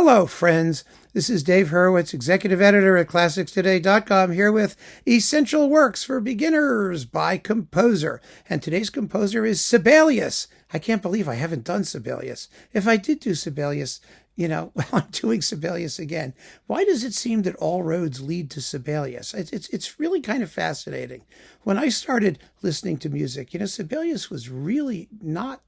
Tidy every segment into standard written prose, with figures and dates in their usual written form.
Hello, friends. This is Dave Hurwitz, executive editor at ClassicsToday.com, here with Essential Works for Beginners by Composer. And today's composer is Sibelius. I can't believe I haven't done Sibelius. If I did do Sibelius, I'm doing Sibelius again. Why does it seem that all roads lead to Sibelius? It's really kind of fascinating. When I started listening to music, Sibelius was really not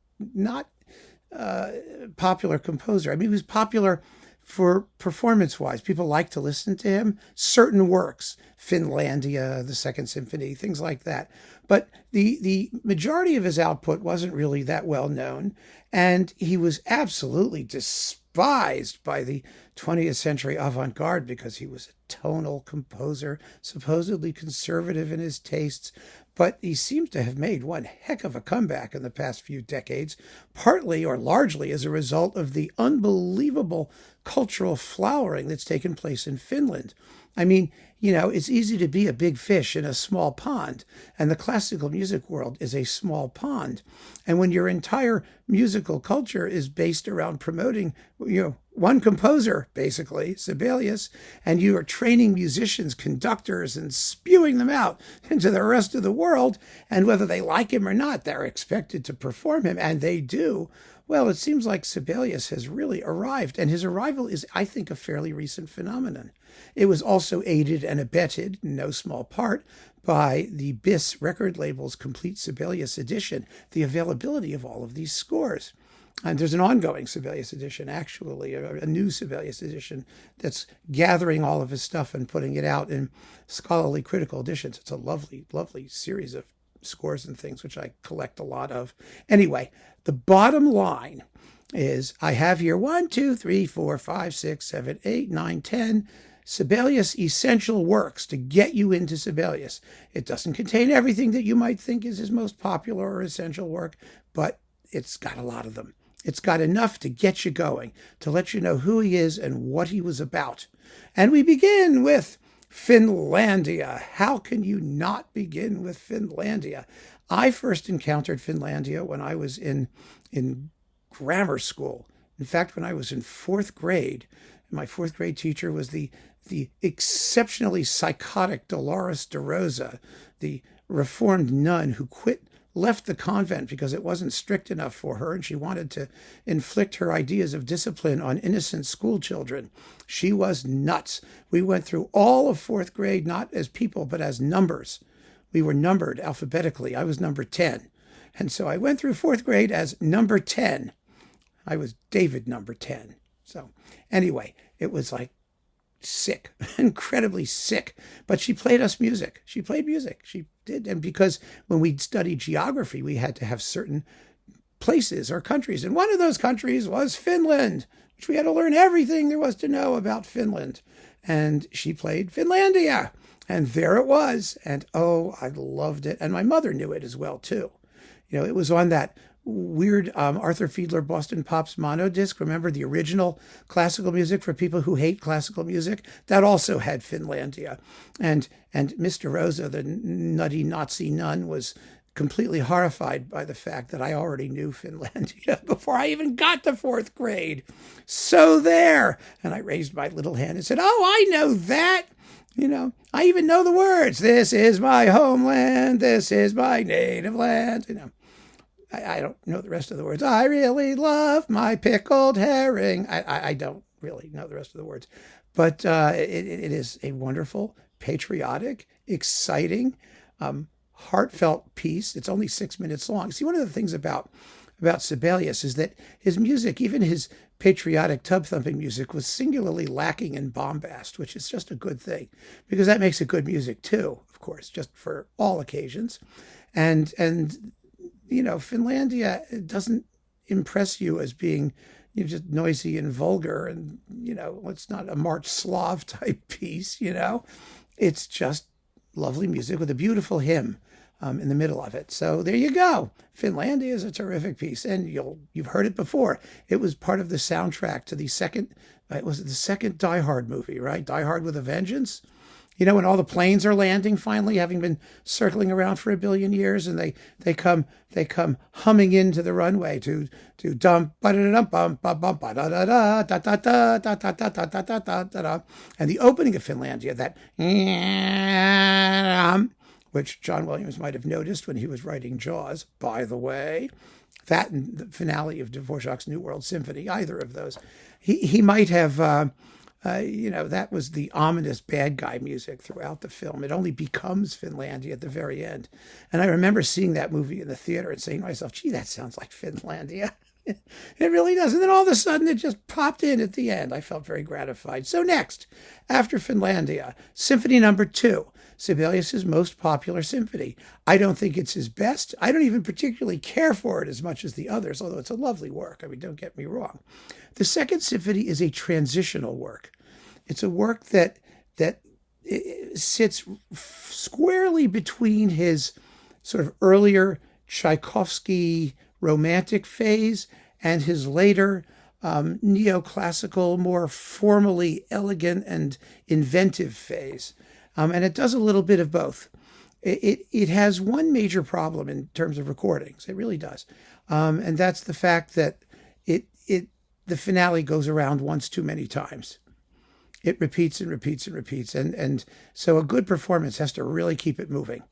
popular composer. I mean, he was popular for performance-wise. People liked to listen to him. Certain works, Finlandia, the Second Symphony, things like that. But the majority of his output wasn't really that well known, and he was absolutely despised by the 20th century avant-garde because he was a tonal composer, supposedly conservative in his tastes. But he seems to have made one heck of a comeback in the past few decades, partly or largely as a result of the unbelievable cultural flowering that's taken place in Finland. I mean, it's easy to be a big fish in a small pond, and the classical music world is a small pond. And when your entire musical culture is based around promoting, one composer, basically, Sibelius, and you are training musicians, conductors, and spewing them out into the rest of the world, and whether they like him or not, they're expected to perform him, and they do. Well, it seems like Sibelius has really arrived, and his arrival is, I think, a fairly recent phenomenon. It was also aided and abetted, in no small part, by the BIS record label's complete Sibelius edition, the availability of all of these scores. And there's an ongoing Sibelius edition, actually, a new Sibelius edition that's gathering all of his stuff and putting it out in scholarly critical editions. It's a lovely, lovely series of scores and things, which I collect a lot of. Anyway, the bottom line is I have here 1, 2, 3, 4, 5, 6, 7, 8, 9, 10 Sibelius essential works to get you into Sibelius. It doesn't contain everything that you might think is his most popular or essential work, but it's got a lot of them. It's got enough to get you going, to let you know who he is and what he was about. And we begin with Finlandia. How can you not begin with Finlandia? I first encountered Finlandia when I was in grammar school. In fact, when I was in fourth grade, my fourth grade teacher was the exceptionally psychotic Dolores de Rosa, the reformed nun who left the convent because it wasn't strict enough for her, and she wanted to inflict her ideas of discipline on innocent school children. She was nuts. We went through all of fourth grade, not as people, but as numbers. We were numbered alphabetically. I was number 10. And so I went through fourth grade as number 10. I was David number 10. So anyway, it was like sick, incredibly sick. But she played us music. She played music. She did. And because when we studied geography, we had to have certain places or countries. And one of those countries was Finland, which we had to learn everything there was to know about Finland. And she played Finlandia. And there it was. And oh, I loved it. And my mother knew it as well, too. It was on that weird Arthur Fiedler Boston Pops mono disc. Remember the original classical music for people who hate classical music? That also had Finlandia. And Mr. Rosa, the nutty Nazi nun, was completely horrified by the fact that I already knew Finlandia before I even got to fourth grade. So there. And I raised my little hand and said, oh, I know that. I even know the words. This is my homeland. This is my native land. I don't know the rest of the words. I really love my pickled herring. I don't really know the rest of the words. But it is a wonderful, patriotic, exciting, heartfelt piece. It's only 6 minutes long. See, one of the things about Sibelius is that his music, even his patriotic tub-thumping music, was singularly lacking in bombast, which is just a good thing, because that makes it good music too, of course, just for all occasions. And Finlandia doesn't impress you as being just noisy and vulgar, and it's not a March Slav type piece. It's just lovely music with a beautiful hymn in the middle of it. So there you go. Finlandia is a terrific piece, and you've heard it before. It was part of the soundtrack to the second Die Hard movie, right? Die Hard with a Vengeance. You know, when all the planes are landing finally, having been circling around for a billion years, and they come humming into the runway to dump ba da da bum ba bum ba da da da da da da da da da da da da da da, and the opening of Finlandia, that which John Williams might have noticed when he was writing Jaws, by the way, that and the finale of Dvorak's New World Symphony, either of those, he might have. That was the ominous bad guy music throughout the film. It only becomes Finlandia at the very end. And I remember seeing that movie in the theater and saying to myself, gee, that sounds like Finlandia. It really does. And then all of a sudden it just popped in at the end. I felt very gratified. So next, after Finlandia, Symphony No. 2, Sibelius' most popular symphony. I don't think it's his best. I don't even particularly care for it as much as the others, although it's a lovely work. I mean, don't get me wrong. The second symphony is a transitional work. It's a work that sits squarely between his sort of earlier Tchaikovsky romantic phase and his later neoclassical, more formally elegant and inventive phase. And it does a little bit of both. It has one major problem in terms of recordings. It really does. And that's the fact that the finale goes around once too many times. It repeats and repeats and repeats. And so a good performance has to really keep it moving.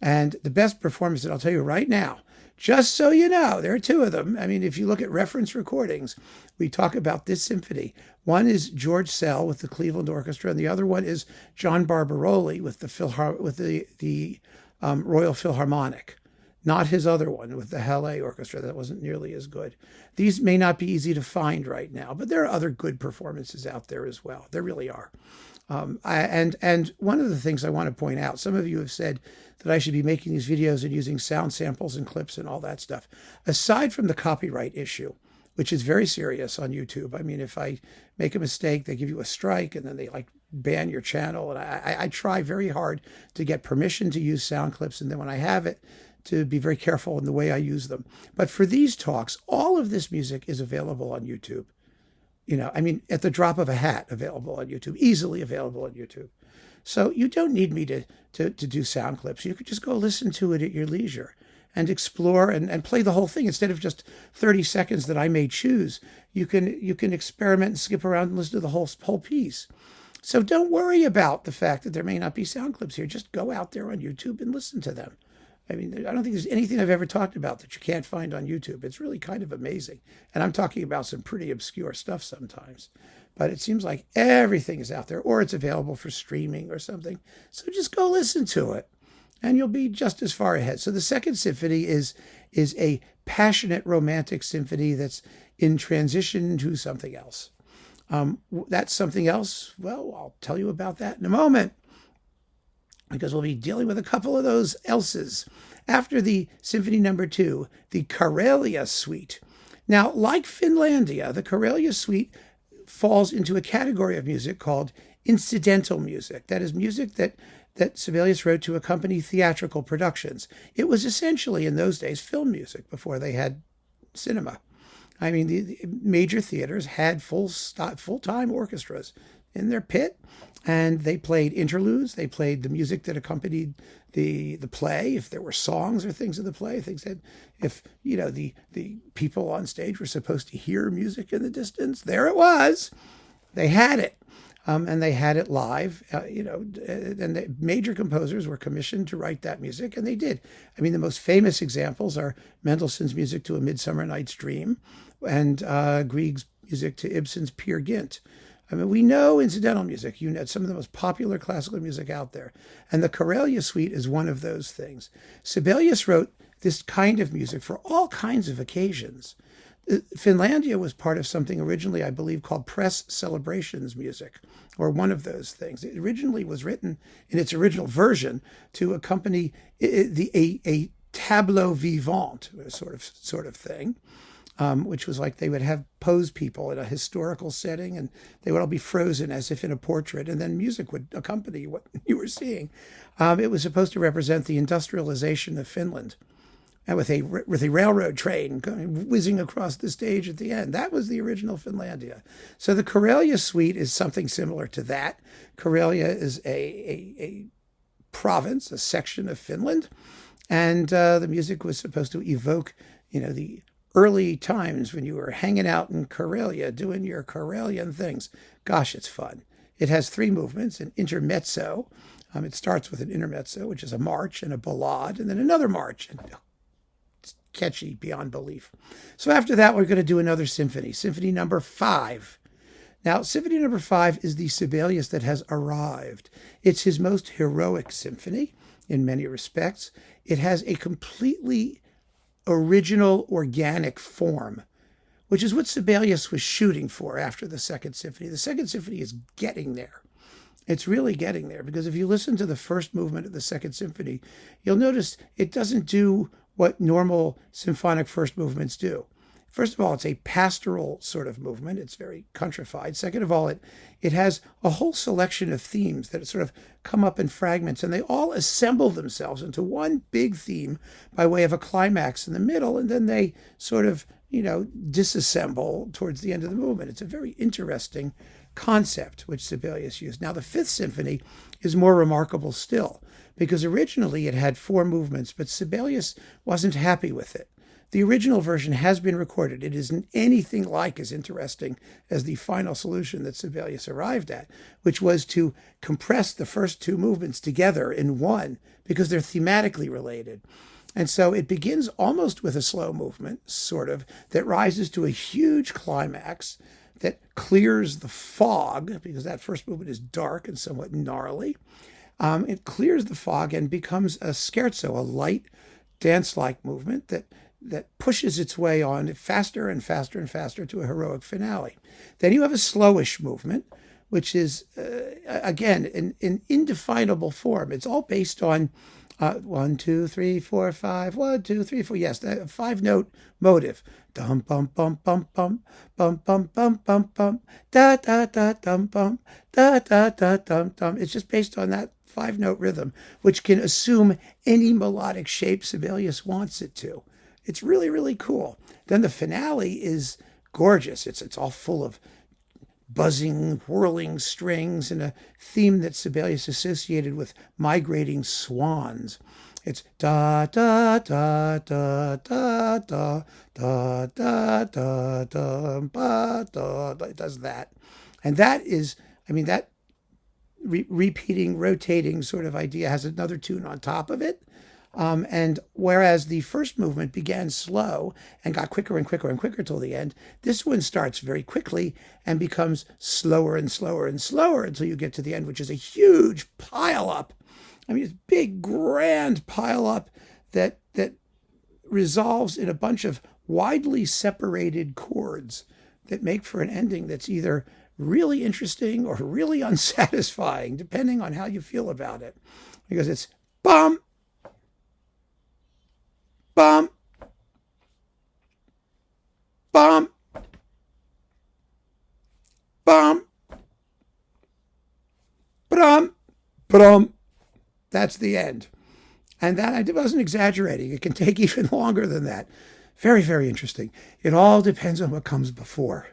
And the best performance that I'll tell you right now, just so you know, there are two of them. I mean, if you look at reference recordings, we talk about this symphony. One is George Sell with the Cleveland Orchestra, and the other one is John Barbaroli with the Royal Philharmonic. Not his other one with the Halle Orchestra. That wasn't nearly as good. These may not be easy to find right now, but there are other good performances out there as well. There really are. And one of the things I want to point out, some of you have said that I should be making these videos and using sound samples and clips and all that stuff. Aside from the copyright issue, which is very serious on YouTube. I mean, if I make a mistake, they give you a strike and then they ban your channel. And I try very hard to get permission to use sound clips. And then when I have it, to be very careful in the way I use them. But for these talks, all of this music is available on YouTube. I mean, at the drop of a hat, available on YouTube, easily available on YouTube. So you don't need me to do sound clips. You could just go listen to it at your leisure and explore and play the whole thing instead of just 30 seconds that I may choose. You can experiment and skip around and listen to the whole piece. So don't worry about the fact that there may not be sound clips here. Just go out there on YouTube and listen to them. I mean, I don't think there's anything I've ever talked about that you can't find on YouTube. It's really kind of amazing. And I'm talking about some pretty obscure stuff sometimes. But it seems like everything is out there, or it's available for streaming or something. So just go listen to it, and you'll be just as far ahead. So the second symphony is a passionate romantic symphony that's in transition to something else. That's something else. Well, I'll tell you about that in a moment, because we'll be dealing with a couple of those else's. After the Symphony No. 2, the Karelia Suite. Now, like Finlandia, the Karelia Suite falls into a category of music called incidental music. That is music that Sibelius wrote to accompany theatrical productions. It was essentially, in those days, film music before they had cinema. I mean, the major theaters had full-time orchestras in their pit, and they played interludes. They played the music that accompanied the play, if there were songs or things in the play, things that, if the people on stage were supposed to hear music in the distance, there it was. They had it, and they had it live. And the major composers were commissioned to write that music, and they did. I mean, the most famous examples are Mendelssohn's music to A Midsummer Night's Dream, and Grieg's music to Ibsen's Peer Gynt. I mean, we know incidental music. Some of the most popular classical music out there. And the Karelia Suite is one of those things. Sibelius wrote this kind of music for all kinds of occasions. Finlandia was part of something originally, I believe, called press celebrations music, or one of those things. It originally was written in its original version to accompany a tableau vivant sort of thing. Which was like they would have pose people in a historical setting, and they would all be frozen as if in a portrait, and then music would accompany what you were seeing. It was supposed to represent the industrialization of Finland, and with a railroad train whizzing across the stage at the end. That was the original Finlandia. So the Karelia Suite is something similar to that. Karelia is a province, a section of Finland, and the music was supposed to evoke, the early times when you were hanging out in Karelia doing your Karelian things. Gosh, it's fun. It has 3 movements: an intermezzo. It starts with an intermezzo, which is a march and a ballade, and then another march. And it's catchy beyond belief. So after that, we're going to do another symphony, Symphony Number 5. Now, Symphony Number 5 is the Sibelius that has arrived. It's his most heroic symphony in many respects. It has a completely original, organic form, which is what Sibelius was shooting for after the Second Symphony. The Second Symphony is getting there. It's really getting there, because if you listen to the first movement of the Second Symphony, you'll notice it doesn't do what normal symphonic first movements do. First of all, it's a pastoral sort of movement. It's very countrified. Second of all, it has a whole selection of themes that sort of come up in fragments, and they all assemble themselves into one big theme by way of a climax in the middle, and then they sort of, disassemble towards the end of the movement. It's a very interesting concept which Sibelius used. Now, the Fifth Symphony is more remarkable still, because originally it had 4 movements, but Sibelius wasn't happy with it. The original version has been recorded. It isn't anything like as interesting as the final solution that Sibelius arrived at, which was to compress the first 2 movements together in one, because they're thematically related. And so it begins almost with a slow movement, sort of, that rises to a huge climax that clears the fog, because that first movement is dark and somewhat gnarly. It clears the fog and becomes a scherzo, a light dance-like movement that pushes its way on faster and faster and faster to a heroic finale. Then you have a slowish movement, which is, again, an indefinable form. It's all based on 1, 2, 3, 4, 5, 1, 2, 3, 4. Yes, a 5-note motive. Dum bum bum bum bum bum bum bum bum bum da da da dum bum da da da dum dum. It's just based on that 5-note rhythm, which can assume any melodic shape Sibelius wants it to. It's really, really cool. Then the finale is gorgeous. It's all full of buzzing, whirling strings and a theme that Sibelius associated with migrating swans. It's da da da da da da da da da da ba da. It does that, and that is, that repeating, rotating sort of idea has another tune on top of it. And whereas the first movement began slow and got quicker and quicker and quicker till the end, this one starts very quickly and becomes slower and slower and slower until you get to the end, which is a huge pile up. It's big, grand pile up that resolves in a bunch of widely separated chords that make for an ending that's either really interesting or really unsatisfying, depending on how you feel about it. Because it's bum, bum, bum, bum, brum, brum. That's the end. And that, I wasn't exaggerating. It can take even longer than that. Very, very interesting. It all depends on what comes before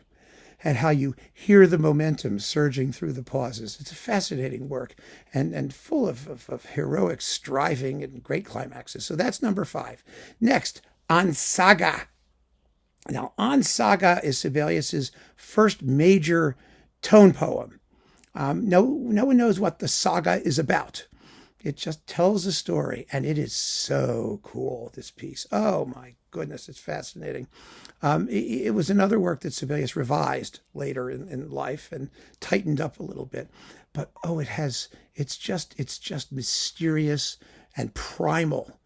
and how you hear the momentum surging through the pauses. It's a fascinating work and full of heroic striving and great climaxes. So that's number 5. Next, on Saga. Now, on Saga is Sibelius's first major tone poem. No one knows what the saga is about. It just tells a story, and it is so cool, this piece. Oh, my goodness, it's fascinating. It was another work that Sibelius revised later in life and tightened up a little bit. But, it's just mysterious and primal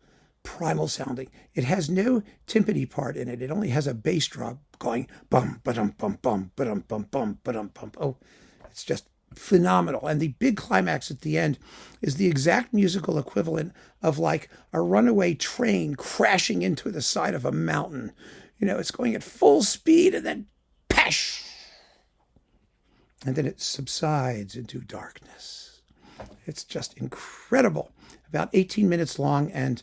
sounding. It has no timpani part in it. It only has a bass drum going bum, ba-dum, bum, bum, ba-dum, bum, bum, ba-dum, bum. Oh, it's just phenomenal. And the big climax at the end is the exact musical equivalent of like a runaway train crashing into the side of a mountain. It's going at full speed and then pash, and then it subsides into darkness. It's just incredible. About 18 minutes long, and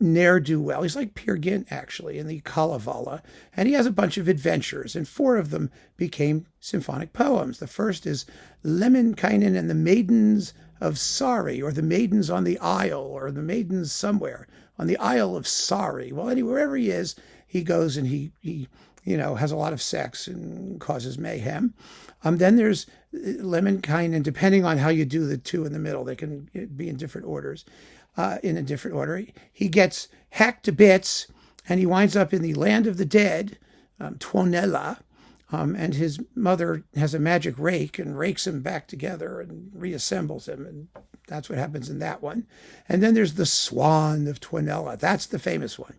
ne'er-do-well. He's like Peer Gynt, actually, in the Kalevala. And he has a bunch of adventures, and 4 of them became symphonic poems. The first is Lemminkäinen and the Maidens of Sari, or the Maidens on the Isle, or the Maidens somewhere, on the Isle of Sari. Well, anyway, wherever he is, he goes and he has a lot of sex and causes mayhem. Then there's Lemminkäinen, depending on how you do the 2 in the middle, they can be in different orders. In a different order. He gets hacked to bits, and he winds up in the land of the dead, Tuonela, and his mother has a magic rake and rakes him back together and reassembles him, and that's what happens in that one. And then there's the Swan of Tuonela. That's the famous one.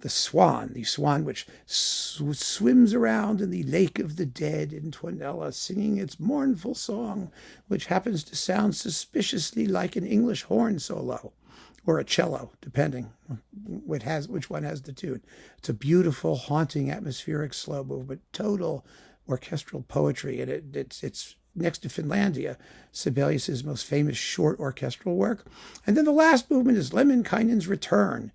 The swan which swims around in the lake of the dead in Tuonela, singing its mournful song, which happens to sound suspiciously like an English horn solo or a cello, depending which one has the tune. It's a beautiful, haunting, atmospheric, slow movement, total orchestral poetry, and it's next to Finlandia, Sibelius's most famous short orchestral work. And then the last movement is Lemminkäinen's Return.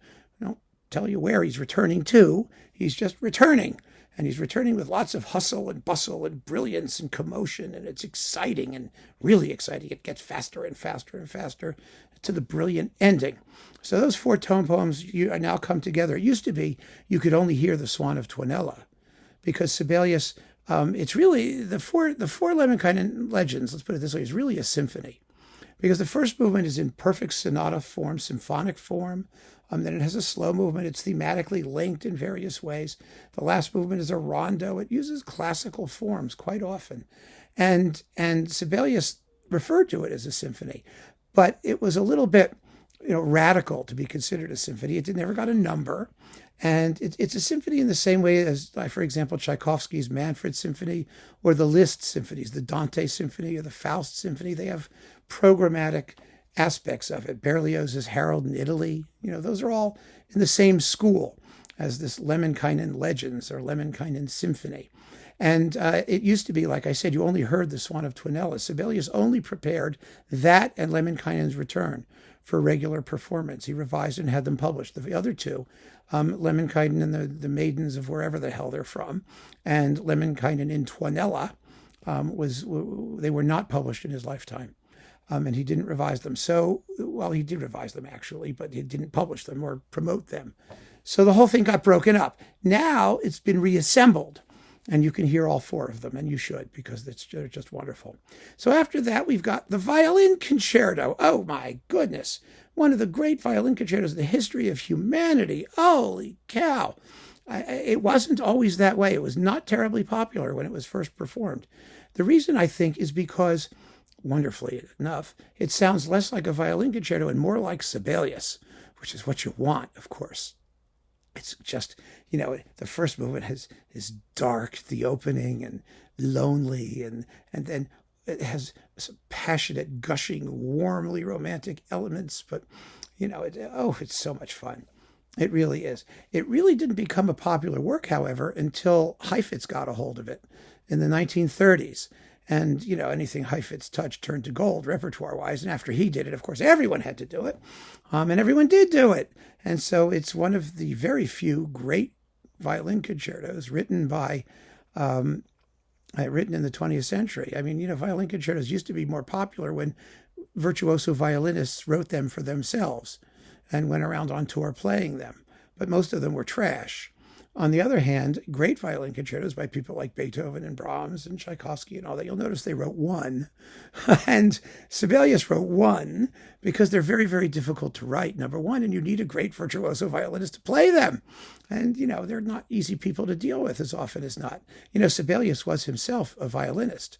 Tell you where he's returning to. He's just returning, and he's returning with lots of hustle and bustle and brilliance and commotion, and it's exciting and really exciting. It gets faster and faster and faster to the brilliant ending. So those 4 tone poems now come together. It used to be you could only hear the Swan of Tuonela, because Sibelius, it's really the four Lemminkäinen Legends, let's put it this way, is really a symphony, because the first movement is in perfect sonata form, symphonic form. Then it has a slow movement. It's thematically linked in various ways. The last movement is a rondo. It uses classical forms quite often. And Sibelius referred to it as a symphony. But it was a little bit radical to be considered a symphony. It never got a number. And it's a symphony in the same way as, for example, Tchaikovsky's Manfred Symphony, or the Liszt symphonies, the Dante Symphony or the Faust Symphony. They have programmatic aspects of it. Berlioz's Harold in Italy, those are all in the same school as this Lemminkäinen Legends or Lemminkäinen Symphony. And it used to be, like I said, you only heard the Swan of Tuonela. Sibelius only prepared that and Lemminkäinen's Return for regular performance. He revised and had them published. The other 2, Lemminkäinen and the Maidens of wherever the hell they're from, and Lemminkäinen in Tuonela, they were not published in his lifetime. And he didn't revise them. He did revise them, actually, but he didn't publish them or promote them. So the whole thing got broken up. Now it's been reassembled, and you can hear all 4 of them, and you should, because they're just wonderful. So after that, we've got the Violin Concerto. Oh, my goodness. One of the great violin concertos in the history of humanity. Holy cow. It wasn't always that way. It was not terribly popular when it was first performed. The reason, I think, is because, wonderfully enough, it sounds less like a violin concerto and more like Sibelius, which is what you want, of course. It's just, the first movement is dark, the opening, and lonely, and then it has some passionate, gushing, warmly romantic elements, but, it's so much fun. It really is. It really didn't become a popular work, however, until Heifetz got a hold of it in the 1930s. And, anything Heifetz touched turned to gold repertoire-wise. And after he did it, of course, everyone had to do it. And everyone did do it. And so it's one of the very few great violin concertos written in the 20th century. I mean, violin concertos used to be more popular when virtuoso violinists wrote them for themselves and went around on tour playing them. But most of them were trash. On the other hand, great violin concertos by people like Beethoven and Brahms and Tchaikovsky and all that, you'll notice they wrote one. And Sibelius wrote one because they're very, very difficult to write, number one, and you need a great virtuoso violinist to play them. And, they're not easy people to deal with as often as not. Sibelius was himself a violinist.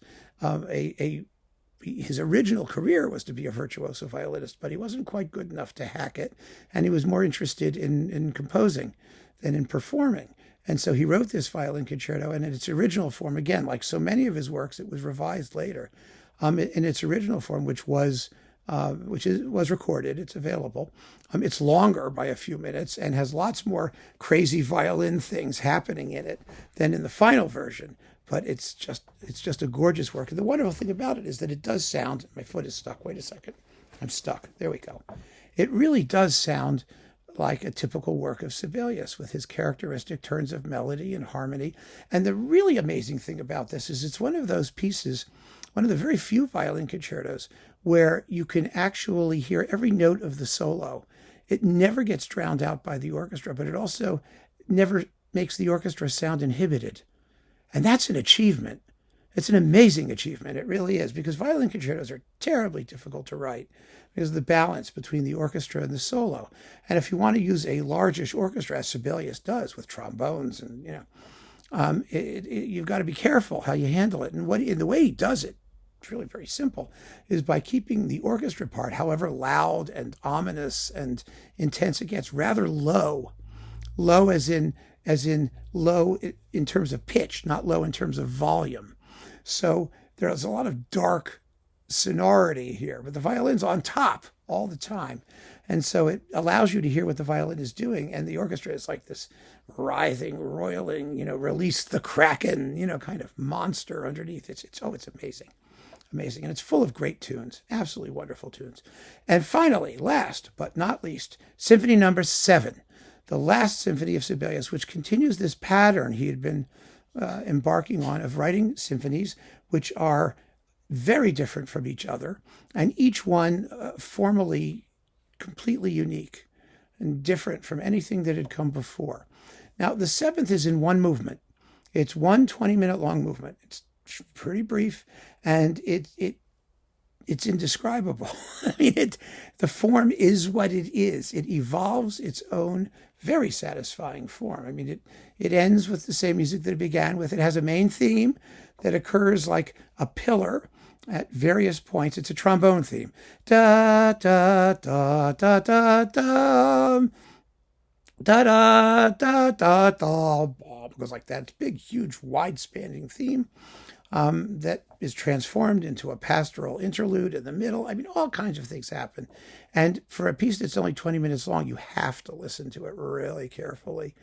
His original career was to be a virtuoso violinist, but he wasn't quite good enough to hack it. And he was more interested in composing than in performing. And so he wrote this violin concerto, and in its original form, again, like so many of his works, it was revised later. In its original form, which was recorded, it's available. It's longer by a few minutes and has lots more crazy violin things happening in it than in the final version. But it's just a gorgeous work. And the wonderful thing about it is that it does sound. My foot is stuck. Wait a second. I'm stuck. There we go. It really does sound like a typical work of Sibelius with his characteristic turns of melody and harmony. And the really amazing thing about this is it's one of those pieces, one of the very few violin concertos where you can actually hear every note of the solo. It never gets drowned out by the orchestra, but it also never makes the orchestra sound inhibited. And that's an achievement. It's an amazing achievement. It really is, because violin concertos are terribly difficult to write because of the balance between the orchestra and the solo. And if you want to use a largish orchestra, as Sibelius does with trombones, and you've got to be careful how you handle it. And the way he does it, it's really very simple, is by keeping the orchestra part, however loud and ominous and intense it gets, rather low. Low as in low in terms of pitch, not low in terms of volume. So there's a lot of dark sonority here, but the violin's on top all the time. And so it allows you to hear what the violin is doing. And the orchestra is like this writhing, roiling, release the Kraken, kind of monster underneath. It's amazing. Amazing. And it's full of great tunes, absolutely wonderful tunes. And finally, last but not least, Symphony No. 7, the last symphony of Sibelius, which continues this pattern he had been embarking on of writing symphonies which are very different from each other, and each one formally completely unique and different from anything that had come before. Now, the 7th is in one movement. It's one 20-minute long movement. It's pretty brief, and it's indescribable. I mean, the form is what it is. It evolves its own very satisfying form. I mean, it ends with the same music that it began with. It has a main theme that occurs like a pillar at various points. It's a trombone theme. Da, da, da, da, da, da, da, da, da, da, da. It goes like that. It's a big, huge, wide-spanning theme that is transformed into a pastoral interlude in the middle. I mean, all kinds of things happen. And for a piece that's only 20 minutes long, you have to listen to it really carefully,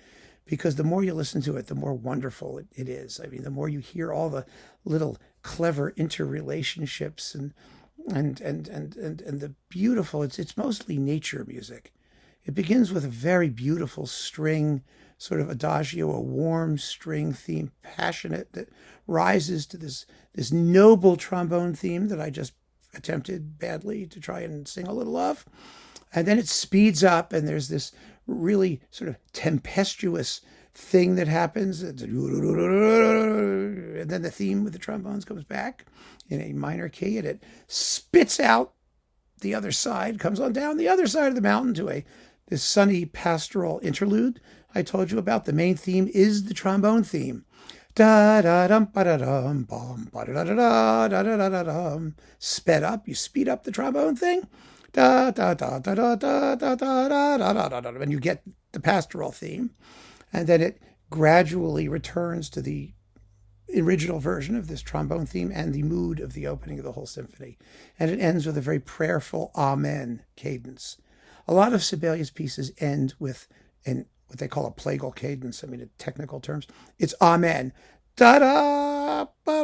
because the more you listen to it, the more wonderful it is. I mean, the more you hear all the little clever interrelationships and the beautiful, it's mostly nature music. It begins with a very beautiful string, sort of adagio, a warm string theme, passionate, that rises to this noble trombone theme that I just attempted badly to try and sing a little of. And then it speeds up, and there's this really sort of tempestuous thing that happens. And then the theme with the trombones comes back in a minor key, and it spits out the other side, comes on down the other side of the mountain to this sunny pastoral interlude I told you about. The main theme is the trombone theme. Da da dum ba da dum bum ba da da da da da da dum. Sped up, you speed up the trombone thing. Da da da da da da da da da da da da, and you get the pastoral theme, and then it gradually returns to the original version of this trombone theme and the mood of the opening of the whole symphony, and it ends with a very prayerful Amen cadence. A lot of Sibelius pieces end with what they call a plagal cadence. I mean, in technical terms, it's Amen, da da ba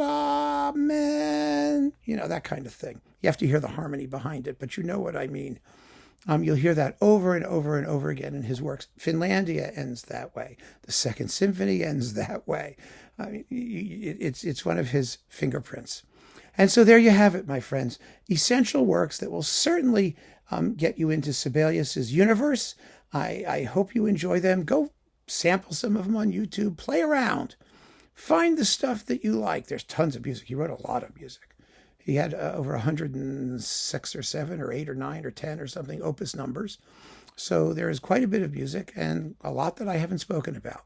Amen. That kind of thing. You have to hear the harmony behind it, but you know what I mean. You'll hear that over and over and over again in his works. Finlandia ends that way. The Second Symphony ends that way. I mean, it's one of his fingerprints. And so there you have it, my friends. Essential works that will certainly get you into Sibelius's universe. I hope you enjoy them. Go sample some of them on YouTube. Play around. Find the stuff that you like. There's tons of music. He wrote a lot of music. He had over 106 or 7 or 8 or 9 or 10 or something opus numbers. So there is quite a bit of music and a lot that I haven't spoken about.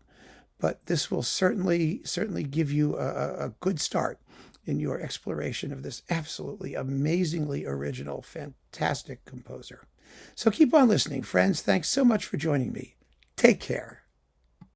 But this will certainly give you a good start in your exploration of this absolutely amazingly original, fantastic composer. So keep on listening, friends. Thanks so much for joining me. Take care.